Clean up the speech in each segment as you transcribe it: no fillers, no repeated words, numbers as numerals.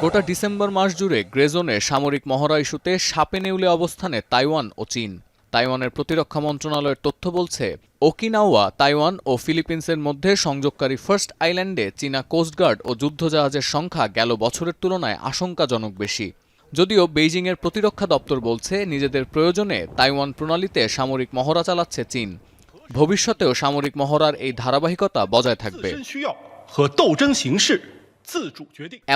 গোটা ডিসেম্বর মাস জুড়ে গ্রে জোনে সামরিক মহড়া ইস্যুতে সাপে নেউলে অবস্থানে তাইওয়ান ও চীন। তাইওয়ানের প্রতিরক্ষা মন্ত্রণালয়ের তথ্য বলছে, ওকিনাওয়া, তাইওয়ান ও ফিলিপিন্সের মধ্যে সংযোগকারী ফার্স্ট আইল্যান্ডে চীনা কোস্টগার্ড ও যুদ্ধজাহাজের সংখ্যা গেল বছরের তুলনায় আশঙ্কাজনক বেশি। যদিও বেইজিংয়ের প্রতিরক্ষা দপ্তর বলছে, নিজেদের প্রয়োজনে তাইওয়ান প্রণালীতে সামরিক মহড়া চালাচ্ছে চীন। ভবিষ্যতেও সামরিক মহড়ার এই ধারাবাহিকতা বজায় থাকবে।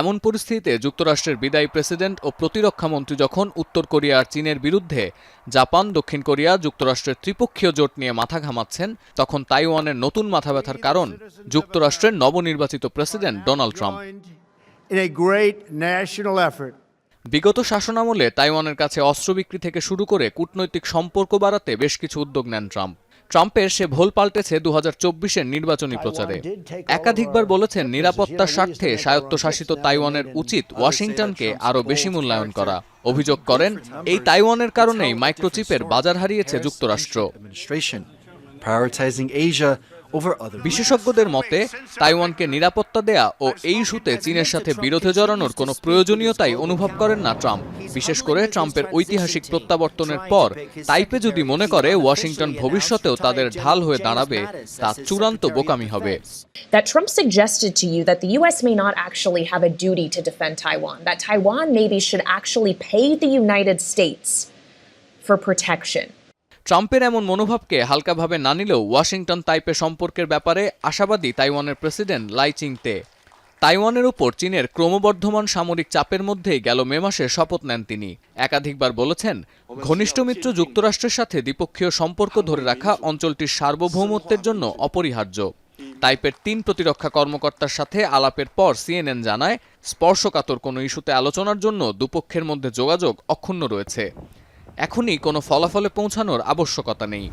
এমন পরিস্থিতিতে যুক্তরাষ্ট্রের বিদায়ী প্রেসিডেন্ট ও প্রতিরক্ষামন্ত্রী যখন উত্তর কোরিয়া আর চীনের বিরুদ্ধে জাপান, দক্ষিণ কোরিয়া, যুক্তরাষ্ট্রের ত্রিপক্ষীয় জোট নিয়ে মাথা ঘামাচ্ছেন, তখন তাইওয়ানের নতুন মাথা ব্যথার কারণ যুক্তরাষ্ট্রের নবনির্বাচিত প্রেসিডেন্ট ডোনাল্ড ট্রাম্প। বিগত শাসনামলে তাইওয়ানের কাছে অস্ত্র বিক্রি থেকে শুরু করে কূটনৈতিক সম্পর্ক বাড়াতে বেশ কিছু উদ্যোগ নেন ট্রাম্পের সে ভোল পাল্টেছে 2024-এর নির্বাচনী প্রচারে। একাধিকবার বলেছেন, নিরাপত্তার স্বার্থে স্বায়ত্তশাসিত তাইওয়ানের উচিত ওয়াশিংটনকে আরও বেশি মূল্যায়ন করা। অভিযোগ করেন, এই তাইওয়ানের কারণেই মাইক্রোচিপের বাজার হারিয়েছে যুক্তরাষ্ট্র। বিশেষজ্ঞদের মতে, তাইওয়ানকে নিরাপত্তা দেয়া ও এই ইস্যুতে চীনের সাথে বিরোধে জড়ানোর কোনো প্রয়োজনীয়তাই অনুভব করেন না ট্রাম্প। বিশেষ করে ট্রাম্পের ঐতিহাসিক প্রত্যাবর্তনের পর তাইপে যদি মনে করে ওয়াশিংটন ভবিষ্যতেও তাদের ঢাল হয়ে দাঁড়াবে, তা চূড়ান্ত বোকামি হবে। That Trump suggested to you that the US may not actually have a duty to defend Taiwan, that Taiwan maybe should actually pay the United States for protection. ট্রাম্পের এমন মনোভাবকে হালকাভাবে না নিলেও ওয়াশিংটন তাইপে সম্পর্কের ব্যাপারে আশাবাদী তাইওয়ানের প্রেসিডেন্ট লাই চিং-তে। তাইওয়ানের উপর চীনের ক্রমবর্ধমান সামরিক চাপের মধ্যেই গেল মে মাসে শপথ নেন তিনি। একাধিকবার বলেছেন, ঘনিষ্ঠ মিত্র যুক্তরাষ্ট্রের সাথে দ্বিপক্ষীয় সম্পর্ক ধরে রাখা অঞ্চলটির সার্বভৌমত্বের জন্য অপরিহার্য। তাইপের 3 প্রতিরক্ষা কর্মকর্তার সাথে আলাপের পর CNN জানায়, স্পর্শকাতর কোনো ইস্যুতে আলোচনার জন্য দুপক্ষের মধ্যে যোগাযোগ অক্ষুণ্ণ রয়েছে। এখনই কোনো ফলাফলে পৌঁছানোর আবশ্যকতা নেই।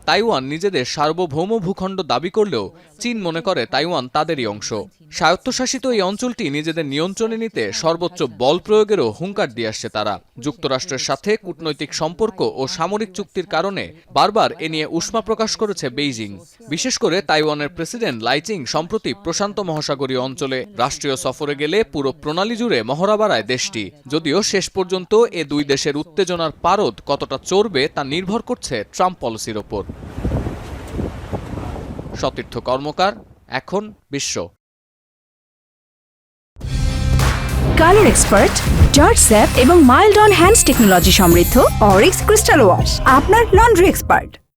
তাইওয়ান নিজেদের সার্বভৌম ভূখণ্ড দাবি করলেও চীন মনে করে তাইওয়ান তাদেরই অংশ। স্বায়ত্তশাসিত এই অঞ্চলটি নিজেদের নিয়ন্ত্রণে নিতে সর্বোচ্চ বল প্রয়োগেরও হুঙ্কার দিয়ে আসছে তারা। যুক্তরাষ্ট্রের সাথে কূটনৈতিক সম্পর্ক ও সামরিক চুক্তির কারণে বারবার এ নিয়ে উষ্মা প্রকাশ করেছে বেইজিং। বিশেষ করে তাইওয়ানের প্রেসিডেন্ট লাই চিং সম্প্রতি প্রশান্ত মহাসাগরীয় অঞ্চলে রাষ্ট্রীয় সফরে গেলে পুরো প্রণালী জুড়ে মহড়া বাড়ায় দেশটি। যদিও শেষ পর্যন্ত এ দুই দেশের উত্তেজনার পারদ কতটা চড়বে তা নির্ভর করছে ট্রাম্প পলিসির ওপর। সতীর্থ কর্মকার, এখন বিশ্ব। কালার এক্সপার্ট, জর্জ স্যাপ এবং মাইল্ড অন হ্যান্ডস টেকনোলজি সমৃদ্ধ অরিক্স ক্রিস্টাল ওয়াশ আপনার লন্ড্রি এক্সপার্ট।